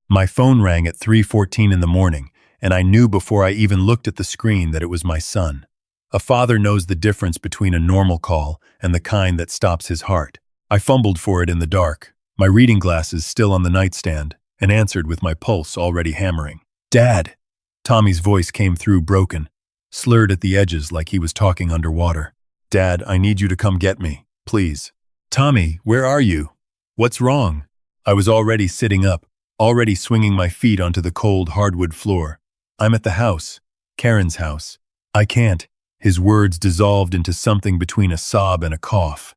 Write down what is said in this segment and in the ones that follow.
My phone rang at 3:14 in the morning, and I knew before I even looked at the screen that it was my son. A father knows the difference between a normal call and the kind that stops his heart. I fumbled for it in the dark, my reading glasses still on the nightstand, and answered with my pulse already hammering. "Dad!" Tommy's voice came through broken, slurred at the edges like he was talking underwater. "Dad, I need you to come get me, please." "Tommy, where are you? What's wrong?" I was already sitting up, already swinging my feet onto the cold hardwood floor. "I'm at the house, Karen's house. I can't." His words dissolved into something between a sob and a cough.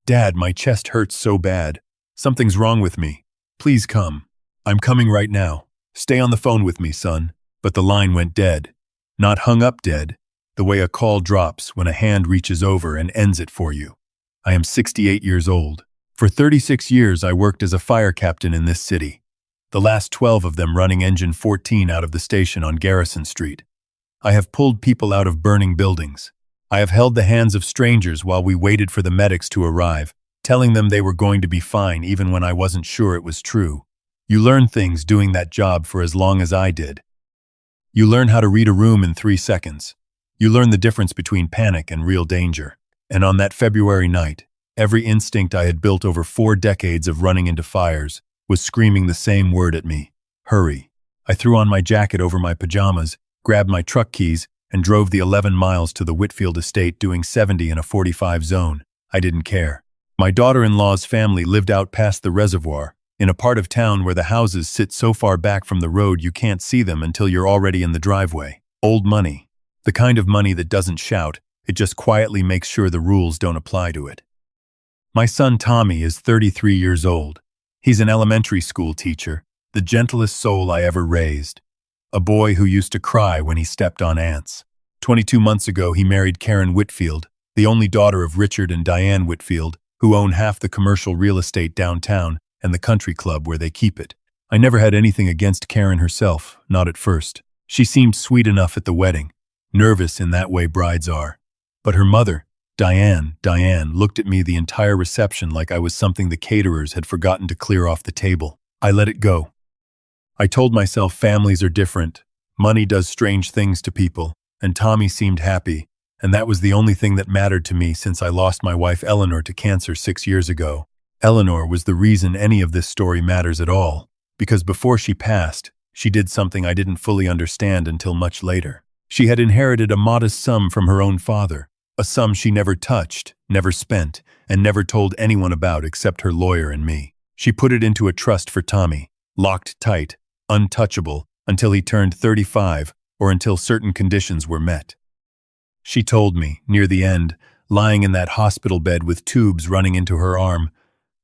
"Dad, my chest hurts so bad. Something's wrong with me. Please come." "I'm coming right now. Stay on the phone with me, son." But the line went dead. Not hung up dead, the way a call drops when a hand reaches over and ends it for you. I am 68 years old. For 36 years I worked as a fire captain in this city. The last 12 of them running engine 14 out of the station on Garrison Street. I have pulled people out of burning buildings. I have held the hands of strangers while we waited for the medics to arrive, telling them they were going to be fine even when I wasn't sure it was true. You learn things doing that job for as long as I did. You learn how to read a room in 3 seconds. You learn the difference between panic and real danger. And on that February night, every instinct I had built over 4 decades of running into fires was screaming the same word at me: hurry. I threw on my jacket over my pajamas, grabbed my truck keys, and drove the 11 miles to the Whitfield estate doing 70 in a 45 zone. I didn't care. My daughter-in-law's family lived out past the reservoir, in a part of town where the houses sit so far back from the road you can't see them until you're already in the driveway. Old money. The kind of money that doesn't shout, it just quietly makes sure the rules don't apply to it. My son Tommy is 33 years old. He's an elementary school teacher, the gentlest soul I ever raised. A boy who used to cry when he stepped on ants. 22 months ago he married Karen Whitfield, the only daughter of Richard and Diane Whitfield, who own half the commercial real estate downtown and the country club where they keep it. I never had anything against Karen herself, not at first. She seemed sweet enough at the wedding, nervous in that way brides are. But her mother, Diane, looked at me the entire reception like I was something the caterers had forgotten to clear off the table. I let it go. I told myself families are different, money does strange things to people, and Tommy seemed happy, and that was the only thing that mattered to me since I lost my wife Eleanor to cancer 6 years ago. Eleanor was the reason any of this story matters at all, because before she passed, she did something I didn't fully understand until much later. She had inherited a modest sum from her own father, a sum she never touched, never spent, and never told anyone about except her lawyer and me. She put it into a trust for Tommy, locked tight, untouchable, until he turned 35 or until certain conditions were met. She told me, near the end, lying in that hospital bed with tubes running into her arm,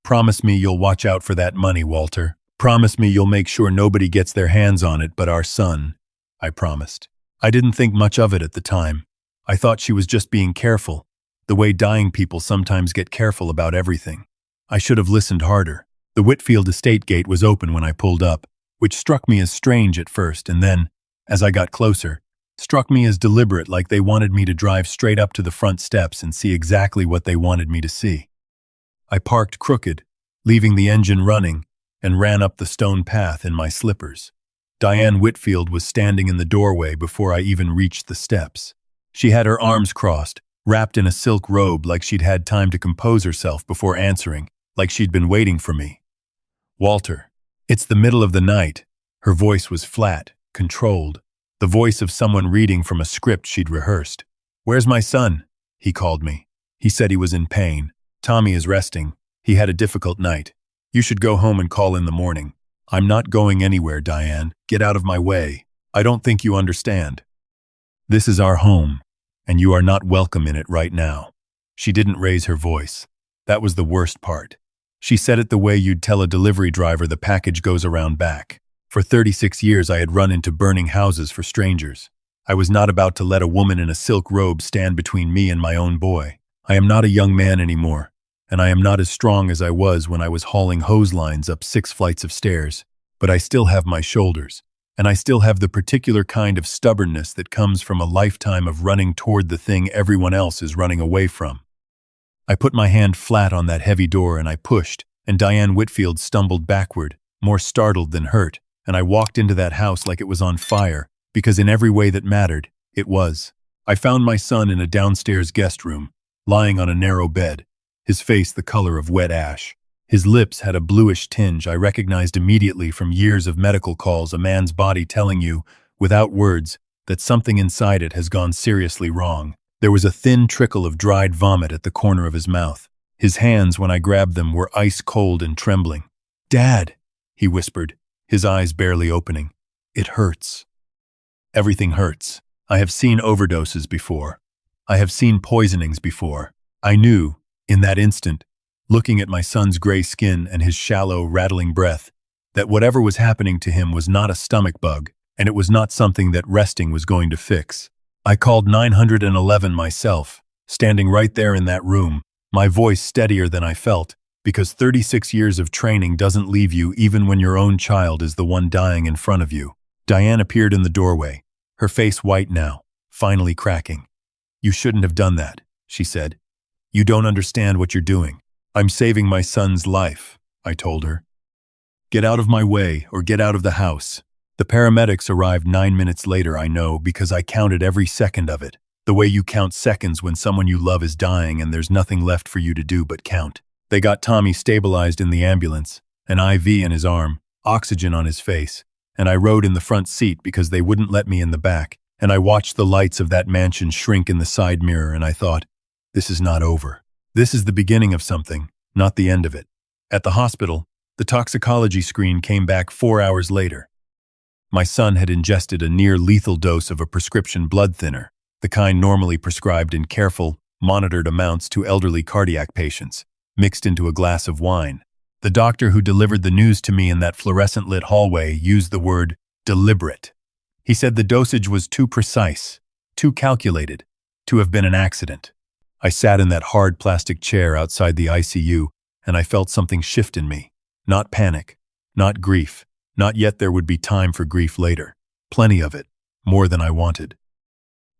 "Promise me you'll watch out for that money, Walter. Promise me you'll make sure nobody gets their hands on it but our son." I promised. I didn't think much of it at the time. I thought she was just being careful, the way dying people sometimes get careful about everything. I should have listened harder. The Whitfield estate gate was open when I pulled up, which struck me as strange at first, and then, as I got closer, struck me as deliberate, like they wanted me to drive straight up to the front steps and see exactly what they wanted me to see. I parked crooked, leaving the engine running, and ran up the stone path in my slippers. Diane Whitfield was standing in the doorway before I even reached the steps. She had her arms crossed, wrapped in a silk robe like she'd had time to compose herself before answering, like she'd been waiting for me. "Walter, it's the middle of the night." Her voice was flat, controlled, the voice of someone reading from a script she'd rehearsed. "Where's my son?" He called me. He said he was in pain. "Tommy is resting. He had a difficult night. You should go home and call in the morning." "I'm not going anywhere, Diane. Get out of my way. I don't think you understand. This is our home, and you are not welcome in it right now." She didn't raise her voice. That was the worst part. She said it the way you'd tell a delivery driver the package goes around back. For 36 years I had run into burning houses for strangers. I was not about to let a woman in a silk robe stand between me and my own boy. I am not a young man anymore, and I am not as strong as I was when I was hauling hose lines up 6 flights of stairs, but I still have my shoulders, and I still have the particular kind of stubbornness that comes from a lifetime of running toward the thing everyone else is running away from. I put my hand flat on that heavy door and I pushed, and Diane Whitfield stumbled backward, more startled than hurt, and I walked into that house like it was on fire, because in every way that mattered, it was. I found my son in a downstairs guest room, lying on a narrow bed, his face the color of wet ash. His lips had a bluish tinge I recognized immediately from years of medical calls, a man's body telling you, without words, that something inside it has gone seriously wrong. There was a thin trickle of dried vomit at the corner of his mouth. His hands, when I grabbed them, were ice cold and trembling. "Dad," he whispered, his eyes barely opening. "It hurts." Everything hurts. I have seen overdoses before. I have seen poisonings before. I knew, in that instant, looking at my son's gray skin and his shallow, rattling breath, that whatever was happening to him was not a stomach bug, and it was not something that resting was going to fix. I called 911 myself, standing right there in that room, my voice steadier than I felt, because 36 years of training doesn't leave you even when your own child is the one dying in front of you. Diane appeared in the doorway, her face white now, finally cracking. "You shouldn't have done that," she said. "You don't understand what you're doing." "I'm saving my son's life," I told her. "Get out of my way or get out of the house." The paramedics arrived 9 minutes later, I know, because I counted every second of it. The way you count seconds when someone you love is dying and there's nothing left for you to do but count. They got Tommy stabilized in the ambulance, an IV in his arm, oxygen on his face, and I rode in the front seat because they wouldn't let me in the back, and I watched the lights of that mansion shrink in the side mirror, and I thought, this is not over. This is the beginning of something, not the end of it. At the hospital, the toxicology screen came back 4 hours later. My son had ingested a near-lethal dose of a prescription blood thinner, the kind normally prescribed in careful, monitored amounts to elderly cardiac patients, mixed into a glass of wine. The doctor who delivered the news to me in that fluorescent-lit hallway used the word deliberate. He said the dosage was too precise, too calculated, to have been an accident. I sat in that hard plastic chair outside the ICU, and I felt something shift in me. Not panic, not grief. Not yet. There would be time for grief later. Plenty of it, more than I wanted.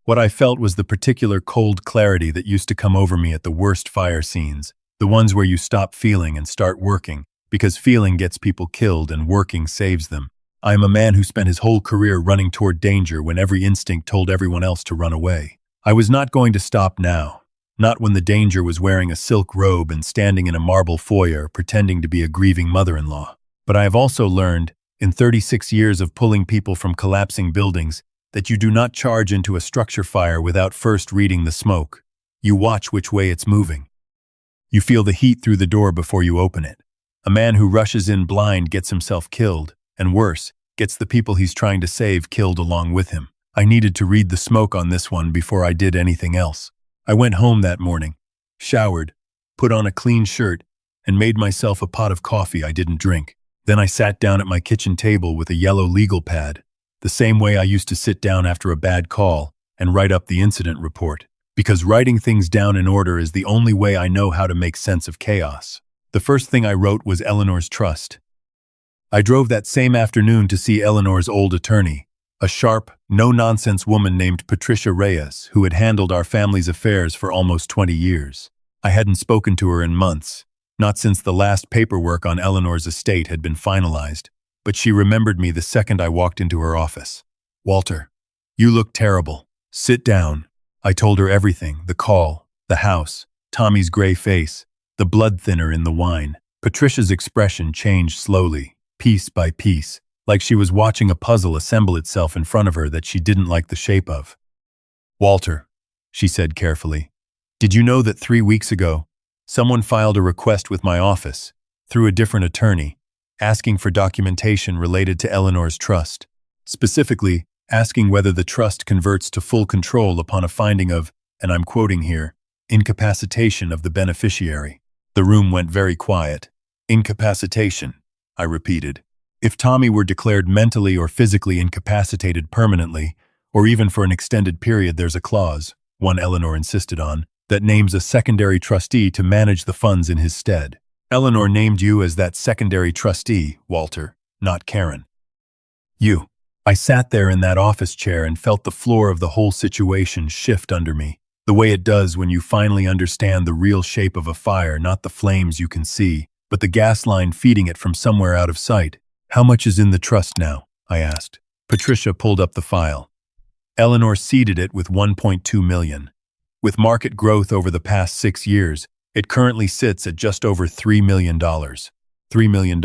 What I felt was the particular cold clarity that used to come over me at the worst fire scenes, the ones where you stop feeling and start working, because feeling gets people killed and working saves them. I am a man who spent his whole career running toward danger when every instinct told everyone else to run away. I was not going to stop now, not when the danger was wearing a silk robe and standing in a marble foyer pretending to be a grieving mother-in-law. But I have also learned, in 36 years of pulling people from collapsing buildings, that you do not charge into a structure fire without first reading the smoke. You watch which way it's moving. You feel the heat through the door before you open it. A man who rushes in blind gets himself killed, and worse, gets the people he's trying to save killed along with him. I needed to read the smoke on this one before I did anything else. I went home that morning, showered, put on a clean shirt, and made myself a pot of coffee I didn't drink. Then I sat down at my kitchen table with a yellow legal pad, the same way I used to sit down after a bad call and write up the incident report, because writing things down in order is the only way I know how to make sense of chaos. The first thing I wrote was Eleanor's trust. I drove that same afternoon to see Eleanor's old attorney, a sharp, no-nonsense woman named Patricia Reyes, who had handled our family's affairs for almost 20 years. I hadn't spoken to her in months. Not since the last paperwork on Eleanor's estate had been finalized, but she remembered me the second I walked into her office. "Walter, you look terrible. Sit down." I told her everything, the call, the house, Tommy's gray face, the blood thinner in the wine. Patricia's expression changed slowly, piece by piece, like she was watching a puzzle assemble itself in front of her that she didn't like the shape of. "Walter," she said carefully, "did you know that 3 weeks ago, someone filed a request with my office, through a different attorney, asking for documentation related to Eleanor's trust, specifically asking whether the trust converts to full control upon a finding of, and I'm quoting here, incapacitation of the beneficiary." The room went very quiet. "Incapacitation," I repeated. "If Tommy were declared mentally or physically incapacitated permanently, or even for an extended period, there's a clause," one Eleanor insisted on, "that names a secondary trustee to manage the funds in his stead. Eleanor named you as that secondary trustee, Walter, not Karen. You." I sat there in that office chair and felt the floor of the whole situation shift under me, the way it does when you finally understand the real shape of a fire, not the flames you can see, but the gas line feeding it from somewhere out of sight. "How much is in the trust now?" I asked. Patricia pulled up the file. Eleanor seeded it with 1.2 million. With market growth over the past 6 years, it currently sits at just over $3 million. $3 million.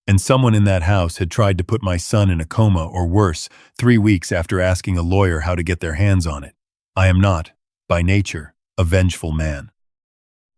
And someone in that house had tried to put my son in a coma or worse 3 weeks after asking a lawyer how to get their hands on it. I am not, by nature, a vengeful man.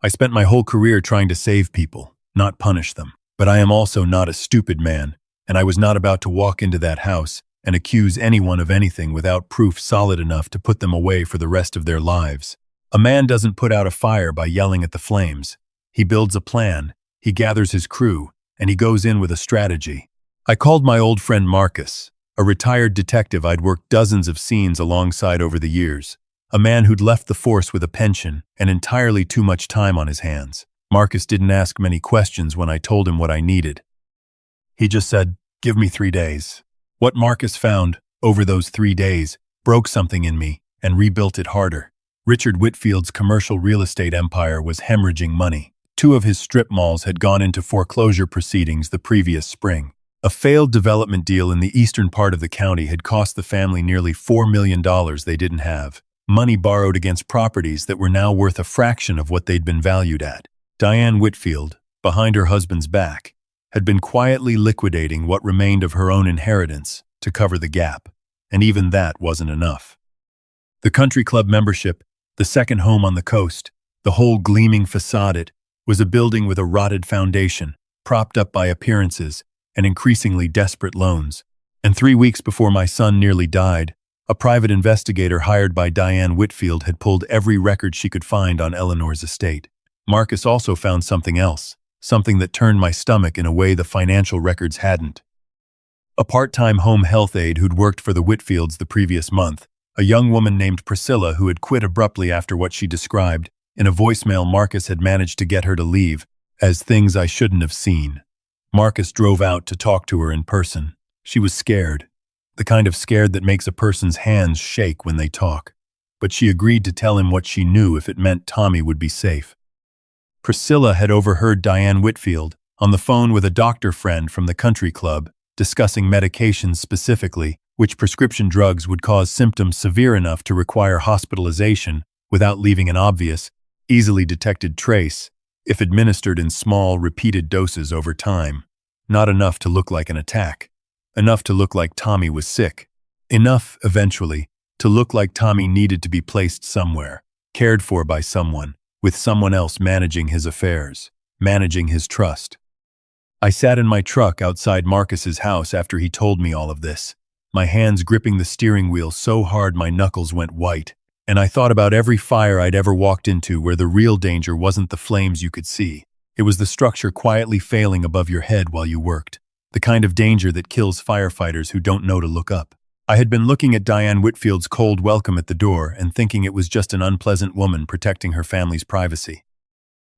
I spent my whole career trying to save people, not punish them. But I am also not a stupid man, and I was not about to walk into that house and accuse anyone of anything without proof solid enough to put them away for the rest of their lives. A man doesn't put out a fire by yelling at the flames. He builds a plan, he gathers his crew, and he goes in with a strategy. I called my old friend Marcus, a retired detective I'd worked dozens of scenes alongside over the years, a man who'd left the force with a pension and entirely too much time on his hands. Marcus didn't ask many questions when I told him what I needed. He just said, "Give me 3 days." What Marcus found, over those 3 days, broke something in me and rebuilt it harder. Richard Whitfield's commercial real estate empire was hemorrhaging money. 2 of his strip malls had gone into foreclosure proceedings the previous spring. A failed development deal in the eastern part of the county had cost the family nearly $4 million they didn't have. Money borrowed against properties that were now worth a fraction of what they'd been valued at. Diane Whitfield, behind her husband's back, had been quietly liquidating what remained of her own inheritance to cover the gap, and even that wasn't enough. The country club membership, the second home on the coast, the whole gleaming facade, was a building with a rotted foundation, propped up by appearances and increasingly desperate loans. And 3 weeks before my son nearly died, a private investigator hired by Diane Whitfield had pulled every record she could find on Eleanor's estate. Marcus also found something else, something that turned my stomach in a way the financial records hadn't. A part-time home health aide who'd worked for the Whitfields the previous month, a young woman named Priscilla who had quit abruptly after what she described. In a voicemail, Marcus had managed to get her to leave, as things I shouldn't have seen. Marcus drove out to talk to her in person. She was scared, the kind of scared that makes a person's hands shake when they talk. But she agreed to tell him what she knew if it meant Tommy would be safe. Priscilla had overheard Diane Whitfield, on the phone with a doctor friend from the country club, discussing medications specifically, which prescription drugs would cause symptoms severe enough to require hospitalization without leaving an obvious, easily detected trace, if administered in small, repeated doses over time. Not enough to look like an attack. Enough to look like Tommy was sick. Enough, eventually, to look like Tommy needed to be placed somewhere, cared for by someone, with someone else managing his affairs, managing his trust. I sat in my truck outside Marcus's house after he told me all of this, my hands gripping the steering wheel so hard my knuckles went white, and I thought about every fire I'd ever walked into where the real danger wasn't the flames you could see. It was the structure quietly failing above your head while you worked, the kind of danger that kills firefighters who don't know to look up. I had been looking at Diane Whitfield's cold welcome at the door and thinking it was just an unpleasant woman protecting her family's privacy.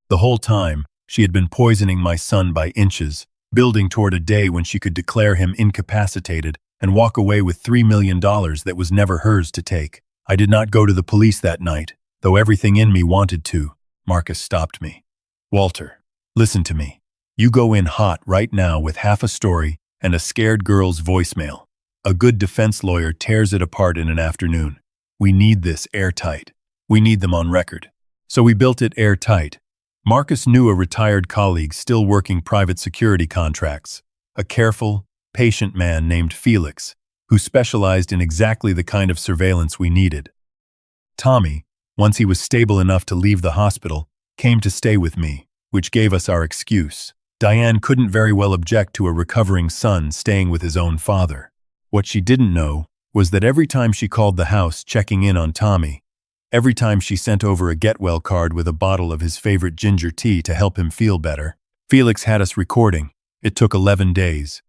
The whole time, she had been poisoning my son by inches, building toward a day when she could declare him incapacitated and walk away with $3 million that was never hers to take. I did not go to the police that night, though everything in me wanted to. Marcus stopped me. "Walter, listen to me. You go in hot right now with half a story and a scared girl's voicemail. A good defense lawyer tears it apart in an afternoon. We need this airtight. We need them on record." So we built it airtight. Marcus knew a retired colleague still working private security contracts, a careful, patient man named Felix, who specialized in exactly the kind of surveillance we needed. Tommy, once he was stable enough to leave the hospital, came to stay with me, which gave us our excuse. Diane couldn't very well object to a recovering son staying with his own father. What she didn't know was that every time she called the house checking in on Tommy, every time she sent over a get-well card with a bottle of his favorite ginger tea to help him feel better, Felix had us recording. It took 11 days.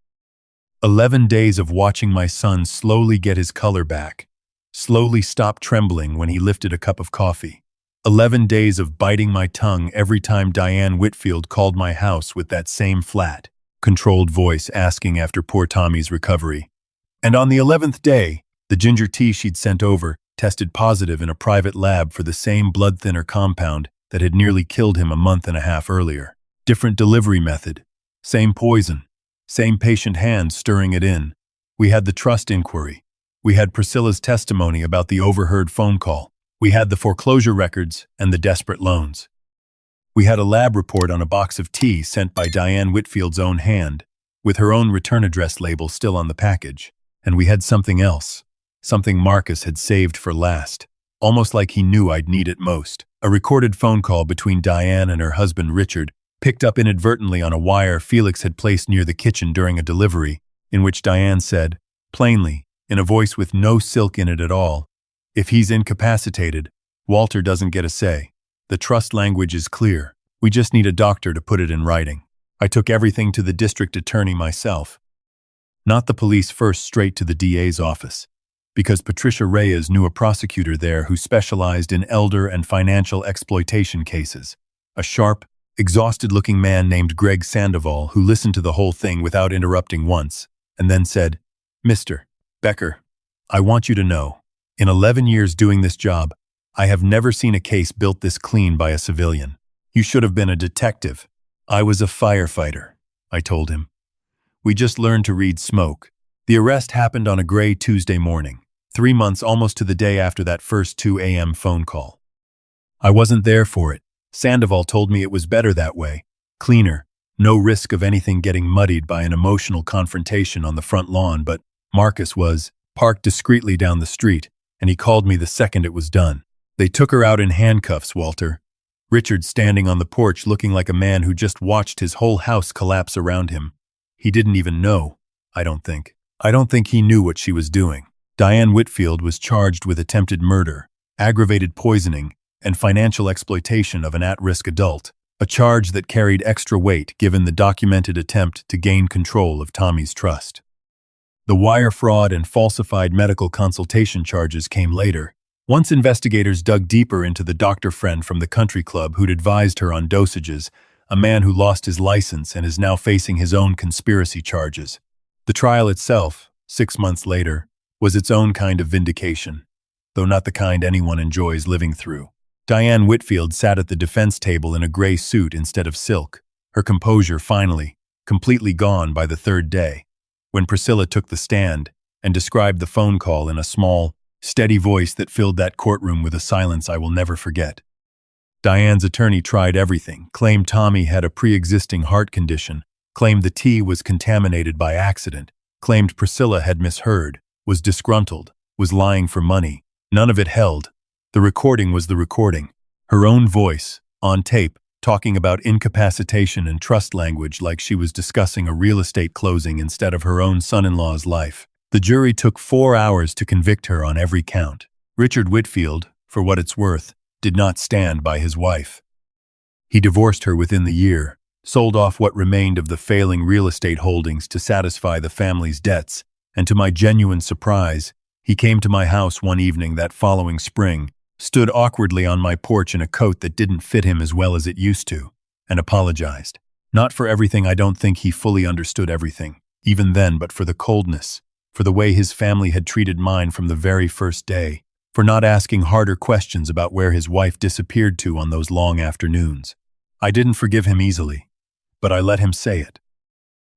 11 days of watching my son slowly get his color back, slowly stop trembling when he lifted a cup of coffee. 11 days of biting my tongue every time Diane Whitfield called my house with that same flat, controlled voice asking after poor Tommy's recovery. And on the 11th day, the ginger tea she'd sent over tested positive in a private lab for the same blood thinner compound that had nearly killed him a month and a half earlier. Different delivery method, same poison, Same patient hands stirring it in. We had the trust inquiry. We had Priscilla's testimony about the overheard phone call. We had the foreclosure records and the desperate loans. We had a lab report on a box of tea sent by Diane Whitfield's own hand, with her own return address label still on the package. And we had something else, something Marcus had saved for last, almost like he knew I'd need it most. A recorded phone call between Diane and her husband Richard, picked up inadvertently on a wire Felix had placed near the kitchen during a delivery, in which Diane said, plainly, in a voice with no silk in it at all, "If he's incapacitated, Walter doesn't get a say. The trust language is clear. We just need a doctor to put it in writing." I took everything to the district attorney myself. Not the police first, straight to the DA's office, because Patricia Reyes knew a prosecutor there who specialized in elder and financial exploitation cases. A sharp, exhausted-looking man named Greg Sandoval who listened to the whole thing without interrupting once, and then said, "Mr. Becker, I want you to know, in 11 years doing this job, I have never seen a case built this clean by a civilian. You should have been a detective." "I was a firefighter," I told him. "We just learned to read smoke." The arrest happened on a gray Tuesday morning, 3 months almost to the day after that first 2 a.m. phone call. I wasn't there for it. Sandoval told me it was better that way, cleaner, no risk of anything getting muddied by an emotional confrontation on the front lawn, but Marcus was parked discreetly down the street, and he called me the second it was done. "They took her out in handcuffs, Walter." Richard standing on the porch looking like a man who just watched his whole house collapse around him. He didn't even know, I don't think. I don't think he knew what she was doing. Diane Whitfield was charged with attempted murder, aggravated poisoning, and financial exploitation of an at-risk adult, a charge that carried extra weight given the documented attempt to gain control of Tommy's trust. The wire fraud and falsified medical consultation charges came later, once investigators dug deeper into the doctor friend from the country club who'd advised her on dosages, a man who lost his license and is now facing his own conspiracy charges. The trial itself, 6 months later, was its own kind of vindication, though not the kind anyone enjoys living through. Diane Whitfield sat at the defense table in a gray suit instead of silk, her composure finally, completely gone by the third day, when Priscilla took the stand and described the phone call in a small, steady voice that filled that courtroom with a silence I will never forget. Diane's attorney tried everything, claimed Tommy had a pre-existing heart condition, claimed the tea was contaminated by accident, claimed Priscilla had misheard, was disgruntled, was lying for money. None of it held. The recording was the recording. Her own voice, on tape, talking about incapacitation and trust language like she was discussing a real estate closing instead of her own son-in-law's life. The jury took 4 hours to convict her on every count. Richard Whitfield, for what it's worth, did not stand by his wife. He divorced her within the year, sold off what remained of the failing real estate holdings to satisfy the family's debts, and to my genuine surprise, he came to my house one evening that following spring, stood awkwardly on my porch in a coat that didn't fit him as well as it used to, and apologized. Not for everything. I don't think he fully understood everything, even then, but for the coldness, for the way his family had treated mine from the very first day, for not asking harder questions about where his wife disappeared to on those long afternoons. I didn't forgive him easily, but I let him say it.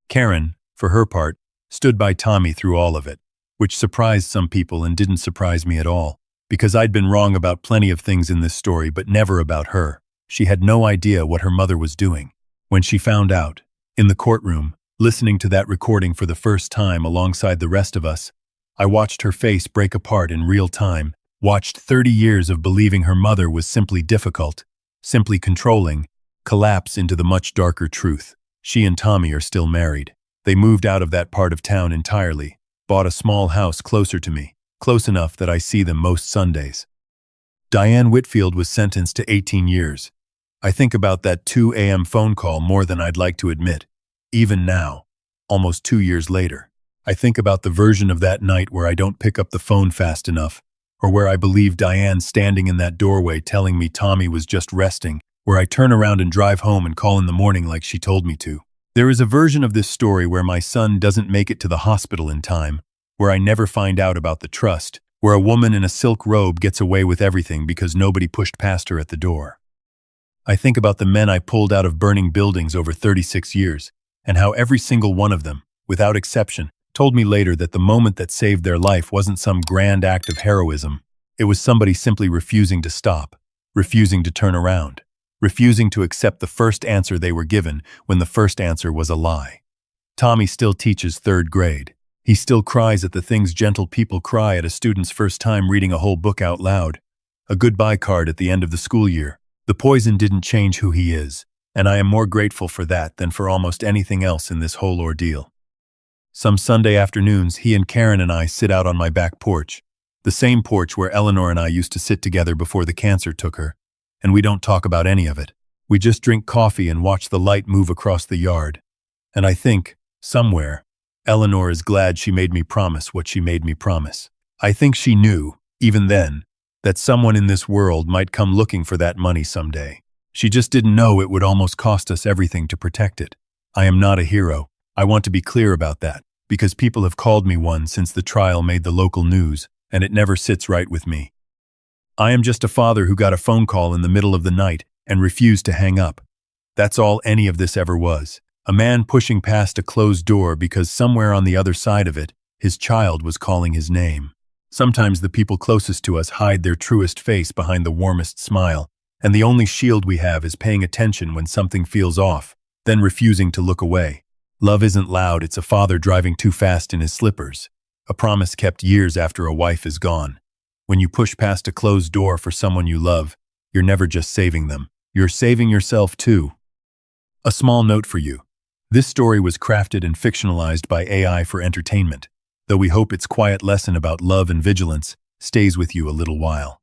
Karen, for her part, stood by Tommy through all of it, which surprised some people and didn't surprise me at all, because I'd been wrong about plenty of things in this story, but never about her. She had no idea what her mother was doing. When she found out, in the courtroom, listening to that recording for the first time alongside the rest of us, I watched her face break apart in real time, watched 30 years of believing her mother was simply difficult, simply controlling, collapse into the much darker truth. She and Tommy are still married. They moved out of that part of town entirely, bought a small house closer to me, close enough that I see them most Sundays. Diane Whitfield was sentenced to 18 years. I think about that 2 a.m. phone call more than I'd like to admit. Even now, almost 2 years later, I think about the version of that night where I don't pick up the phone fast enough, or where I believe Diane standing in that doorway telling me Tommy was just resting, where I turn around and drive home and call in the morning like she told me to. There is a version of this story where my son doesn't make it to the hospital in time, where I never find out about the trust, where a woman in a silk robe gets away with everything because nobody pushed past her at the door. I think about the men I pulled out of burning buildings over 36 years, and how every single one of them, without exception, told me later that the moment that saved their life wasn't some grand act of heroism. It was somebody simply refusing to stop, refusing to turn around, refusing to accept the first answer they were given when the first answer was a lie. Tommy still teaches third grade. He still cries at the things gentle people cry at a student's first time reading a whole book out loud. A goodbye card at the end of the school year. The poison didn't change who he is, and I am more grateful for that than for almost anything else in this whole ordeal. Some Sunday afternoons, he and Karen and I sit out on my back porch, the same porch where Eleanor and I used to sit together before the cancer took her, and we don't talk about any of it. We just drink coffee and watch the light move across the yard. And I think, somewhere, Eleanor is glad she made me promise what she made me promise. I think she knew, even then, that someone in this world might come looking for that money someday. She just didn't know it would almost cost us everything to protect it. I am not a hero. I want to be clear about that, because people have called me one since the trial made the local news, and it never sits right with me. I am just a father who got a phone call in the middle of the night and refused to hang up. That's all any of this ever was. A man pushing past a closed door because somewhere on the other side of it, his child was calling his name. Sometimes the people closest to us hide their truest face behind the warmest smile, and the only shield we have is paying attention when something feels off, then refusing to look away. Love isn't loud, it's a father driving too fast in his slippers. A promise kept years after a wife is gone. When you push past a closed door for someone you love, you're never just saving them. You're saving yourself too. A small note for you. This story was crafted and fictionalized by AI for entertainment, though we hope its quiet lesson about love and vigilance stays with you a little while.